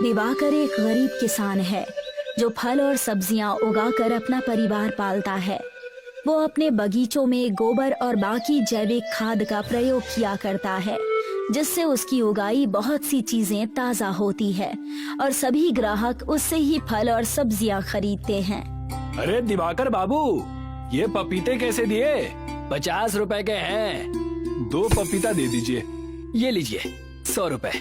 दिवाकर एक गरीब किसान है जो फल और सब्जियां उगाकर अपना परिवार पालता है। वो अपने बगीचों में गोबर और बाकी जैविक खाद का प्रयोग किया करता है, जिससे उसकी उगाई बहुत सी चीजें ताजा होती है और सभी ग्राहक उससे ही फल और सब्जियां खरीदते हैं। अरे दिवाकर बाबू, ये पपीते कैसे दिए? 50 रुपए के हैं। 2 पपीता दे दीजिए। ये लीजिए 100 रुपए।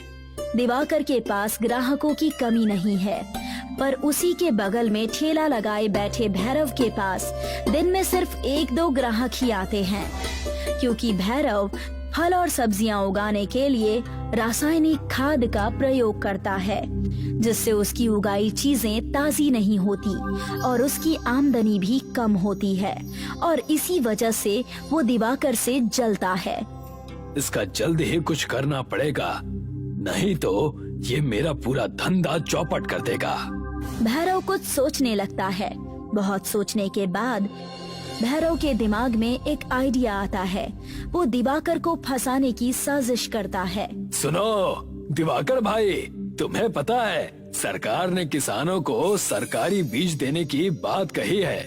दिवाकर के पास ग्राहकों की कमी नहीं है, पर उसी के बगल में ठेला लगाए बैठे भैरव के पास दिन में सिर्फ 1-2 ग्राहक ही आते हैं, क्योंकि भैरव फल और सब्जियां उगाने के लिए रासायनिक खाद का प्रयोग करता है, जिससे उसकी उगाई चीजें ताजी नहीं होती और उसकी आमदनी भी कम होती है, और इसी वजह से वो दिवाकर से जलता है। इसका जल्द ही कुछ करना पड़ेगा, नहीं तो ये मेरा पूरा धंधा चौपट कर देगा। भैरव कुछ सोचने लगता है। बहुत सोचने के बाद भैरव के दिमाग में एक आइडिया आता है। वो दिवाकर को फंसाने की साजिश करता है। सुनो दिवाकर भाई, तुम्हें पता है सरकार ने किसानों को सरकारी बीज देने की बात कही है।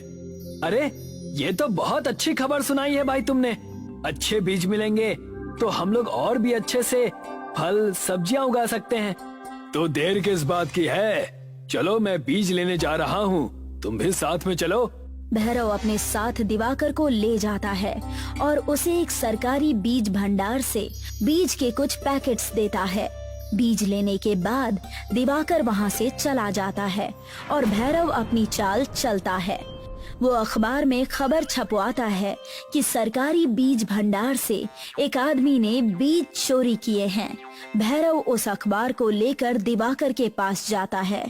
अरे ये तो बहुत अच्छी खबर सुनाई है भाई तुमने। अच्छे बीज मिलेंगे तो हम लोग और भी अच्छे से फल सब्जियां उगा सकते हैं। तो देर किस बात की है? चलो मैं बीज लेने जा रहा हूँ, तुम भी साथ में चलो। भैरव अपने साथ दिवाकर को ले जाता है और उसे एक सरकारी बीज भंडार से बीज के कुछ पैकेट्स देता है। बीज लेने के बाद दिवाकर वहाँ से चला जाता है और भैरव अपनी चाल चलता है। वो अखबार में खबर छपवाता है कि सरकारी बीज भंडार से एक आदमी ने बीज चोरी किए हैं। भैरव उस अखबार को लेकर दिवाकर के पास जाता है।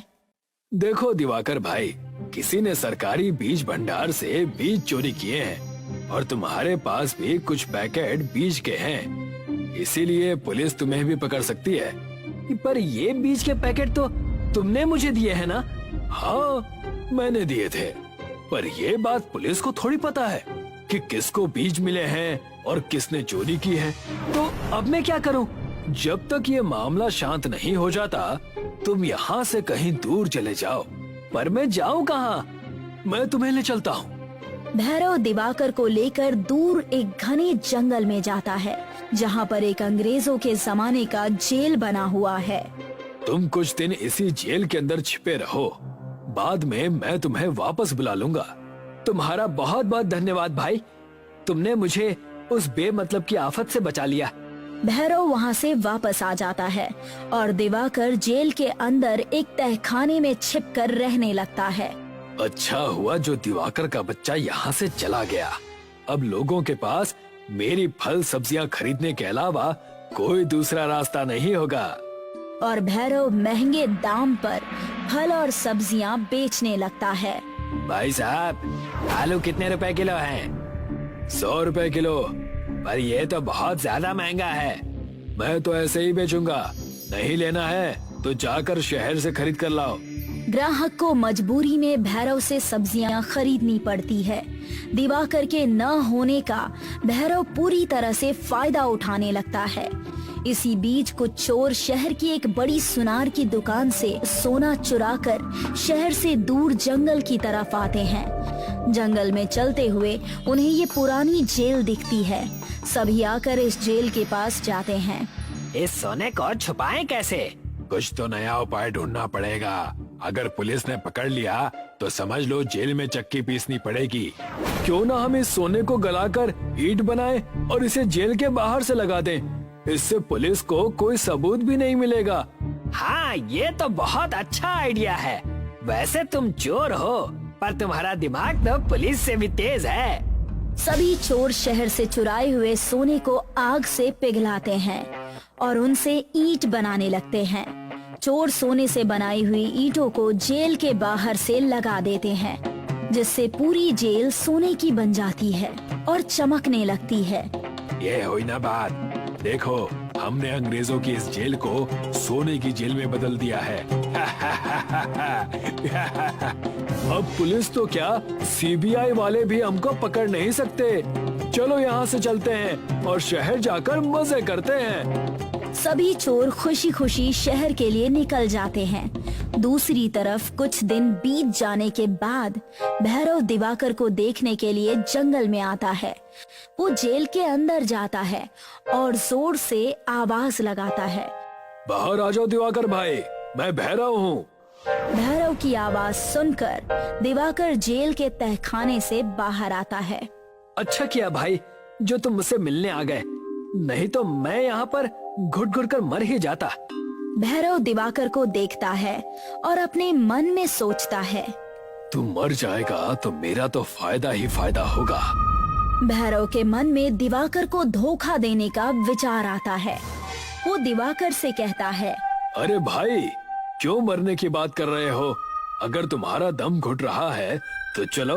देखो दिवाकर भाई, किसी ने सरकारी बीज भंडार से बीज चोरी किए हैं और तुम्हारे पास भी कुछ पैकेट बीज के हैं, इसीलिए पुलिस तुम्हें भी पकड़ सकती है। पर ये बीज के पैकेट तो तुमने मुझे दिए हैं ना? हाँ मैंने दिए थे, पर ये बात पुलिस को थोड़ी पता है कि किसको बीज मिले हैं और किसने चोरी की है। तो अब मैं क्या करूं? जब तक ये मामला शांत नहीं हो जाता तुम यहाँ से कहीं दूर चले जाओ। पर मैं जाऊँ कहाँ? मैं तुम्हें ले चलता हूँ। भैरव दिवाकर को लेकर दूर एक घने जंगल में जाता है, जहाँ पर एक अंग्रेजों के जमाने का जेल बना हुआ है। तुम कुछ दिन इसी जेल के अंदर छिपे रहो, बाद में मैं तुम्हें वापस बुला लूंगा। तुम्हारा बहुत बहुत धन्यवाद भाई, तुमने मुझे उस बेमतलब की आफत से बचा लिया। भैरव वहाँ से वापस आ जाता है और दिवाकर जेल के अंदर एक तहखाने में छिपकर रहने लगता है। अच्छा हुआ जो दिवाकर का बच्चा यहाँ से चला गया। अब लोगों के पास मेरी फल सब्जियाँ खरीदने के अलावा कोई दूसरा रास्ता नहीं होगा। और भैरव महंगे दाम पर फल और सब्जियाँ बेचने लगता है। भाई साहब, आलू कितने रुपए किलो हैं? 100 रुपए किलो। पर ये तो बहुत ज्यादा महंगा है। मैं तो ऐसे ही बेचूंगा, नहीं लेना है तो जाकर शहर से खरीद कर लाओ। ग्राहक को मजबूरी में भैरव से सब्जियां खरीदनी पड़ती है। दिवाकर के न होने का भैरव पूरी तरह से फायदा उठाने लगता है। इसी बीच कुछ चोर शहर की एक बड़ी सुनार की दुकान से सोना चुराकर शहर से दूर जंगल की तरफ आते हैं। जंगल में चलते हुए उन्हें ये पुरानी जेल दिखती है। सभी आकर इस जेल के पास जाते हैं। इस सोने को छुपाएं कैसे? कुछ तो नया उपाय ढूंढना पड़ेगा। अगर पुलिस ने पकड़ लिया तो समझ लो जेल में चक्की पीसनी पड़ेगी। क्यों ना हम इस सोने को गलाकर ईंट बनाए और इसे जेल के बाहर से लगा दें। इससे पुलिस को कोई सबूत भी नहीं मिलेगा। हाँ, ये तो बहुत अच्छा आइडिया है। वैसे तुम चोर हो, पर तुम्हारा दिमाग तो पुलिस से भी तेज है। सभी चोर शहर से चुराए हुए सोने को आग से पिघलाते हैं और उनसे ईंट बनाने लगते हैं। चोर सोने से बनाई हुई ईंटों को जेल के बाहर से लगा देते हैं, जिससे पूरी जेल सोने की बन जाती है और चमकने लगती है। ये हुई ना बात, देखो हमने अंग्रेजों की इस जेल को सोने की जेल में बदल दिया है। अब पुलिस तो क्या, सीबीआई वाले भी हमको पकड़ नहीं सकते। चलो यहाँ से चलते हैं और शहर जाकर मजे करते हैं। सभी चोर खुशी खुशी शहर के लिए निकल जाते हैं। दूसरी तरफ कुछ दिन बीत जाने के बाद भैरव दिवाकर को देखने के लिए जंगल में आता है। वो जेल के अंदर जाता है और जोर से आवाज लगाता है, बाहर आ जाओ दिवाकर भाई, मैं भैरव हूँ। भैरव की आवाज सुनकर दिवाकर जेल के तहखाने से बाहर आता है। अच्छा किया भाई जो तुम मुझसे मिलने आ गए, नहीं तो मैं यहाँ पर घुट घुट कर मर ही जाता। भैरव दिवाकर को देखता है और अपने मन में सोचता है, तू मर जाएगा तो मेरा तो फायदा ही फायदा होगा। भैरव के मन में दिवाकर को धोखा देने का विचार आता है। वो दिवाकर से कहता है, अरे भाई, क्यों मरने की बात कर रहे हो? अगर तुम्हारा दम घुट रहा है तो चलो,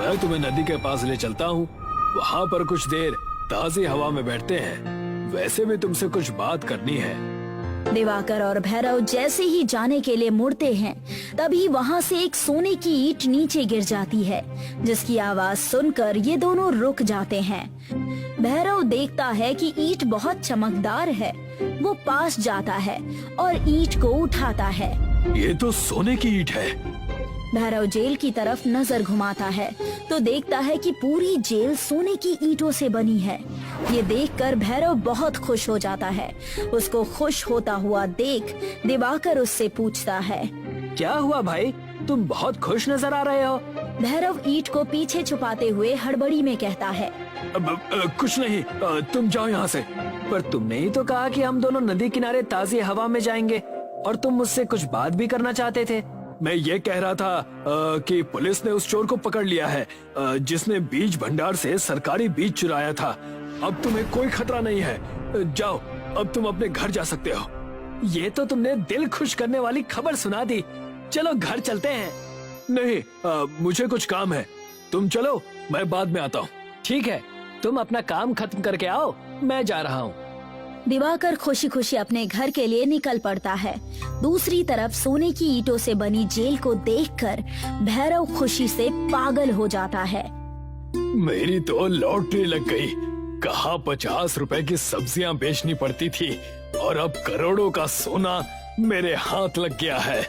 मैं तुम्हें नदी के पास ले चलता हूँ। वहाँ पर कुछ देर ताज़ी हवा में बैठते हैं। वैसे भी तुमसे कुछ बात करनी है। दिवाकर और भैरव जैसे ही जाने के लिए मुड़ते हैं, तभी वहाँ से एक सोने की ईंट नीचे गिर जाती है, जिसकी आवाज सुनकर ये दोनों रुक जाते हैं। भैरव देखता है कि ईंट बहुत चमकदार है। वो पास जाता है और ईंट को उठाता है। ये तो सोने की ईंट है। भैरव जेल की तरफ नजर घुमाता है तो देखता है कि पूरी जेल सोने की ईंटों से बनी है। ये देखकर भैरव बहुत खुश हो जाता है। उसको खुश होता हुआ देख दिवाकर उससे पूछता है, क्या हुआ भाई, तुम बहुत खुश नजर आ रहे हो? भैरव ईंट को पीछे छुपाते हुए हड़बड़ी में कहता है, कुछ नहीं, तुम जाओ यहाँ से। पर तुमने ही तो कहा कि हम दोनों नदी किनारे ताज़ी हवा में जाएंगे और तुम मुझसे कुछ बात भी करना चाहते थे। मैं ये कह रहा था कि पुलिस ने उस चोर को पकड़ लिया है जिसने बीज भंडार से सरकारी बीज चुराया था। अब तुम्हें कोई खतरा नहीं है। जाओ, अब तुम अपने घर जा सकते हो। ये तो तुमने दिल खुश करने वाली खबर सुना दी। चलो घर चलते हैं। नहीं, मुझे कुछ काम है। तुम चलो, मैं बाद में आता हूँ। ठीक है, तुम अपना काम खत्म करके आओ, मैं जा रहा हूँ। दिवाकर खुशी खुशी अपने घर के लिए निकल पड़ता है। दूसरी तरफ सोने की ईंटों से बनी जेल को देखकर भैरव खुशी से पागल हो जाता है। मेरी तो लॉटरी लग गई। कहाँ 50 रुपए की सब्जियां बेचनी पड़ती थी और अब करोड़ों का सोना मेरे हाथ लग गया है।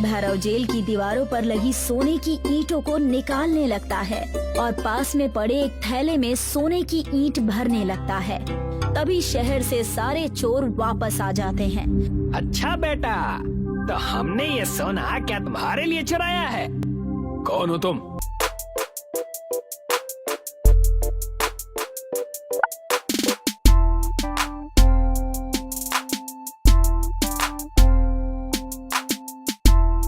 भैरव जेल की दीवारों पर लगी सोने की ईंटों को निकालने लगता है और पास में पड़े एक थैले में सोने की ईंट भरने लगता है। तभी शहर से सारे चोर वापस आ जाते हैं। अच्छा बेटा, तो हमने ये सोना क्या तुम्हारे लिए चुराया है? कौन हो तुम?